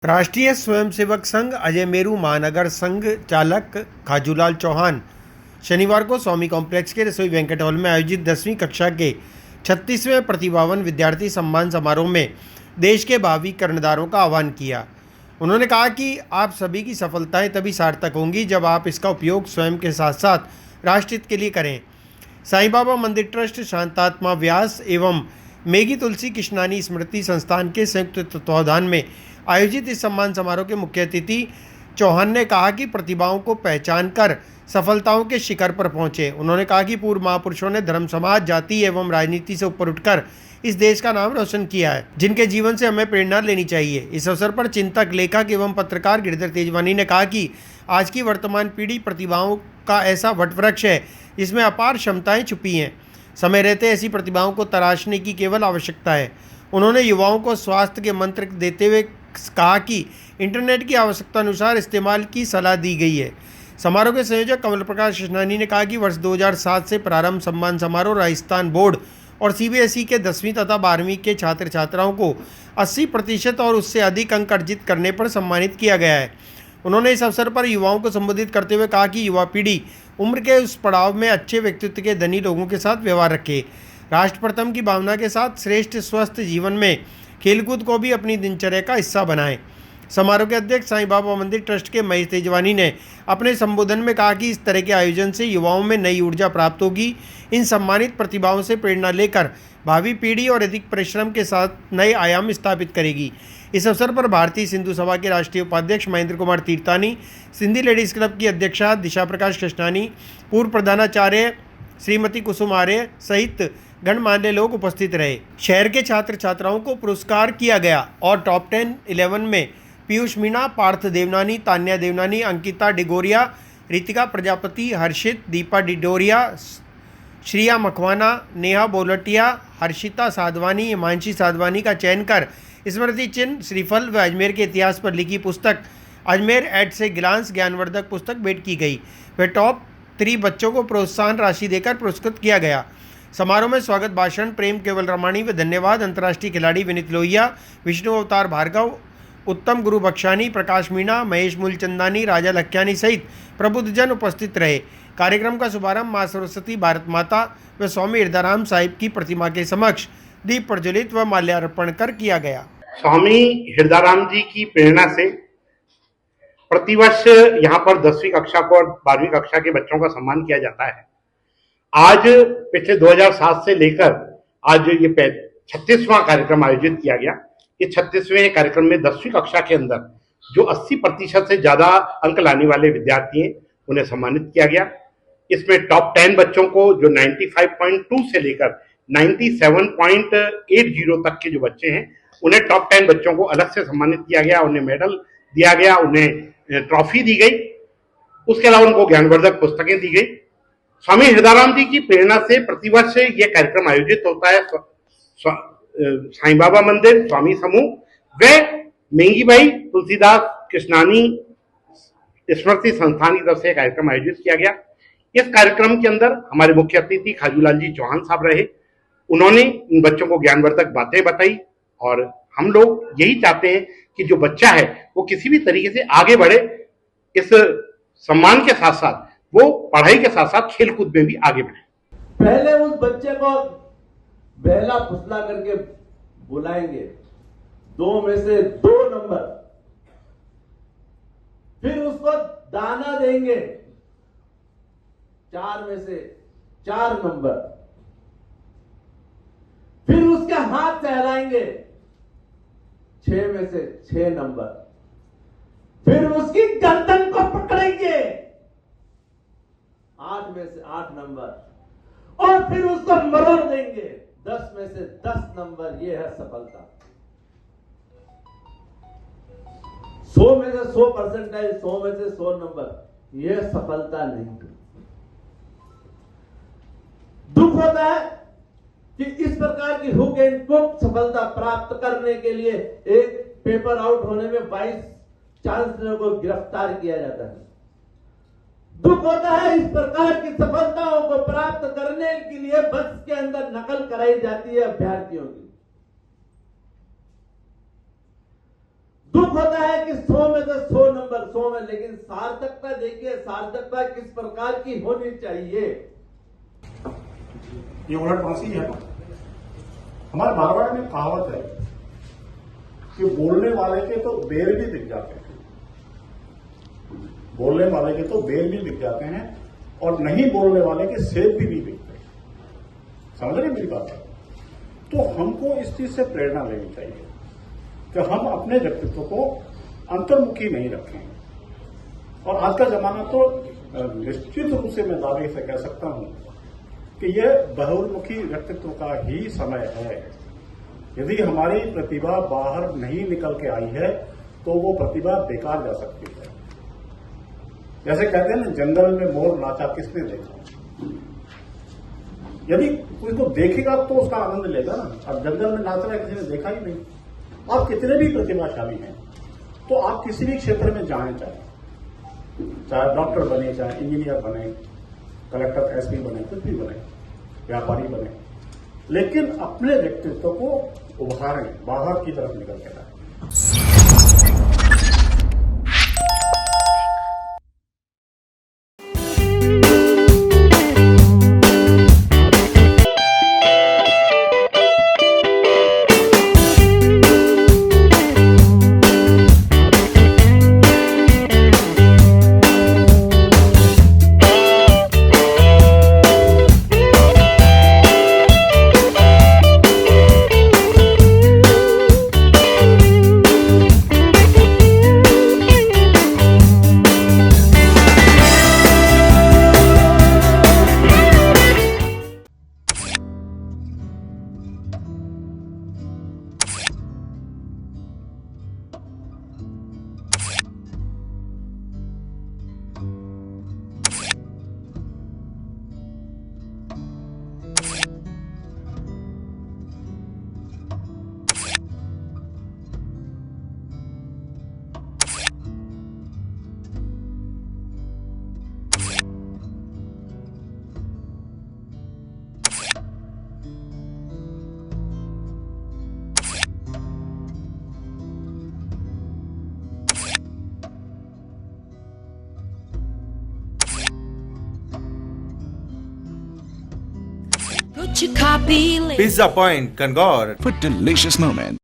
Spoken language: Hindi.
राष्ट्रीय स्वयंसेवक संघ अजयमेरू महानगर संघ चालक खाजूलाल चौहान शनिवार को स्वामी कॉम्प्लेक्स के रसोई बैंक्वेट हॉल में आयोजित 10वीं कक्षा के 36वें प्रतिभावान विद्यार्थी सम्मान समारोह में देश के भावी कर्णधारों का आह्वान किया। उन्होंने कहा कि आप सभी की सफलताएं तभी सार्थक होंगी जब आप इसका उपयोग स्वयं के साथ साथ राष्ट्र हित के लिए करें। साईं बाबा मंदिर ट्रस्ट, शांतात्मा व्यास एवं मेघी तुलसी कृष्णानी स्मृति संस्थान के संयुक्त तत्वावधान में आयोजित इस सम्मान समारोह के मुख्य अतिथि चौहान ने कहा कि प्रतिभाओं को पहचान कर सफलताओं के शिखर पर पहुंचे। उन्होंने कहा कि पूर्व महापुरुषों ने धर्म, समाज, जाति एवं राजनीति से ऊपर उठकर इस देश का नाम रोशन किया है, जिनके जीवन से हमें प्रेरणा लेनी चाहिए। इस अवसर पर चिंतक, लेखक एवं पत्रकार गिरधर तेजवानी ने कहा कि आज की वर्तमान पीढ़ी प्रतिभाओं का ऐसा वटवृक्ष है जिसमें अपार क्षमताएं छुपी हैं। समय रहते ऐसी प्रतिभाओं को तराशने की केवल आवश्यकता है। उन्होंने युवाओं को स्वास्थ्य के मंत्र देते हुए कहा कि इंटरनेट की आवश्यकता अनुसार इस्तेमाल की सलाह दी गई है। समारोह के संयोजक कमल प्रकाश कृष्णानी ने कहा कि वर्ष 2007 से प्रारंभ सम्मान समारोह राजस्थान बोर्ड और सीबीएसई के 10वीं तथा 12वीं के छात्र छात्राओं को 80% और उससे अधिक अंक अर्जित करने पर सम्मानित किया गया है। उन्होंने इस अवसर पर युवाओं को संबोधित करते हुए कहा कि युवा पीढ़ी उम्र के उस पड़ाव में अच्छे व्यक्तित्व के धनी लोगों के साथ व्यवहार रखे, राष्ट्र प्रथम की भावना के साथ श्रेष्ठ स्वस्थ जीवन में खेलकूद को भी अपनी दिनचर्या का हिस्सा बनाएं। समारोह के अध्यक्ष साईं बाबा मंदिर ट्रस्ट के महेश तेजवानी ने अपने संबोधन में कहा कि इस तरह के आयोजन से युवाओं में नई ऊर्जा प्राप्त होगी। इन सम्मानित प्रतिभाओं से प्रेरणा लेकर भावी पीढ़ी और अधिक परिश्रम के साथ नए आयाम स्थापित करेगी। इस अवसर पर भारतीय सिंधु सभा के राष्ट्रीय उपाध्यक्ष महेंद्र कुमार तीर्थानी, सिंधी लेडीज़ क्लब की अध्यक्षा दिशा प्रकाश कृष्णानी, पूर्व प्रधानाचार्य श्रीमती कुसुम आर्य सहित गणमान्य लोग उपस्थित रहे। शहर के छात्र छात्राओं को पुरस्कार किया गया और टॉप 10-11 में पीयूष मीणा, पार्थ देवनानी, तान्या देवनानी, अंकिता डिगोरिया, रितिका प्रजापति, हर्षित, दीपा डिडोरिया, श्रिया मखवाना, नेहा बोलटिया, हर्षिता साधवानी, हिमांशी साधवानी का चयन कर स्मृति चिन्ह, श्रीफल व अजमेर के इतिहास पर लिखी पुस्तक अजमेर एट से गिलांस ज्ञानवर्धक पुस्तक भेंट की गई। वे टॉप 3 बच्चों को प्रोत्साहन राशि देकर पुरस्कृत किया गया। समारोह में स्वागत भाषण प्रेम केवल रमाणी व धन्यवाद अंतर्राष्ट्रीय खिलाड़ी विनीत लोहिया, विष्णु अवतार भार्गव, उत्तम गुरु बख्शानी, प्रकाश मीणा, महेश मूलचंदानी, राजा लख्यानी सहित प्रबुद्धजन उपस्थित रहे। कार्यक्रम का शुभारंभ मां सरस्वती, भारत माता व स्वामी हृदयराम साहिब की प्रतिमा के समक्ष दीप प्रज्वलित व माल्यार्पण कर किया गया। स्वामी हृदयराम जी की प्रेरणा से प्रतिवर्ष यहाँ पर 10वीं कक्षा को और 12वीं कक्षा के बच्चों का सम्मान किया जाता है। आज पिछले 2007 से लेकर आज ये 36वां कार्यक्रम आयोजित किया गया। ये 36वें कार्यक्रम में 10वीं कक्षा के अंदर जो 80% से ज्यादा अंक लाने वाले विद्यार्थी हैं उन्हें सम्मानित किया गया। इसमें टॉप 10 बच्चों को जो 95.2 से लेकर 97.80 तक के जो बच्चे हैं उन्हें टॉप 10 बच्चों को अलग से सम्मानित किया गया, उन्हें मेडल दिया गया, उन्हें ट्रॉफी दी गई। उसके अलावा उनको ज्ञानवर्धक पुस्तकें दी गई। स्वामी हृदयराम जी की प्रेरणा से प्रतिवर्ष यह कार्यक्रम आयोजित होता है। साईं बाबा मंदिर, स्वामी समूह व मेंगी भाई तुलसीदास कृष्णानी स्मृति संस्थान की तरफ से कार्यक्रम आयोजित किया गया। इस कार्यक्रम के अंदर हमारे मुख्य अतिथि खाजूलाल जी चौहान साहब रहे। उन्होंने इन बच्चों को ज्ञानवर्धक बातें बताई और हम लोग यही चाहते हैं कि जो बच्चा है वो किसी भी तरीके से आगे बढ़े, इस सम्मान के साथ साथ वो पढ़ाई के साथ साथ खेलकूद में भी आगे बढ़े। पहले उस बच्चे को बहला फुसला करके बुलाएंगे, 2 में से 2 नंबर, फिर उसको दाना देंगे, 4 में से 4 नंबर, फिर उसके हाथ सहलाएंगे, 6 में से 6 नंबर, फिर उसकी गर्दन को पकड़ेंगे, 8 में से 8 नंबर, और फिर उसको मरोड़ देंगे, 10 में से 10 नंबर। यह है सफलता। 100 में से 100 परसेंटाइल, 100 में से 100 नंबर, यह सफलता नहीं। दुख होता है कि इस प्रकार की हुक एंड क्रुक सफलता प्राप्त करने के लिए एक पेपर आउट होने में 22 चांसलर को गिरफ्तार किया जाता है। दुख होता है इस प्रकार की सफलताओं को प्राप्त करने के लिए बस के अंदर नकल कराई जाती है अभ्यर्थियों की। दुख होता है कि 100 में से 100 नंबर 100 में, लेकिन सार्थकता देखिए, सार्थकता किस प्रकार की होनी चाहिए। ये उलटवासी है ना। हमारे मारवाड़ में कहावत है कि बोलने वाले के तो बेर भी दिख जाते हैं, बोलने वाले के तो बेर भी दिख जाते हैं और नहीं बोलने वाले के सेब भी नहीं दिखते। समझ रहे मेरी बात? तो हमको इस चीज से प्रेरणा लेनी चाहिए कि हम अपने व्यक्तित्व को अंतर्मुखी नहीं रखें। और आज का जमाना तो निश्चित रूप से मैं दावे से कह सकता हूं कि यह बहुमुखी व्यक्तित्व का ही समय है। यदि हमारी प्रतिभा बाहर नहीं निकल के आई है तो वो प्रतिभा बेकार जा सकती है। जैसे कहते हैं ना, जंगल में मोर नाचा किसने देखा? यदि कोई को देखेगा तो उसका आनंद लेगा ना। अब जंगल में नाच रहा है, किसी ने देखा ही नहीं। आप कितने भी प्रतिभाशाली हैं तो आप किसी भी क्षेत्र में जाएं, चाहे डॉक्टर बने, चाहे इंजीनियर बने, कलेक्टर एसपी बने, कुछ भी बने, व्यापारी बने, लेकिन अपने व्यक्तित्व को उभारें, बाहर की तरफ निकल के आए। Pizza Point, Kangor. For delicious moment.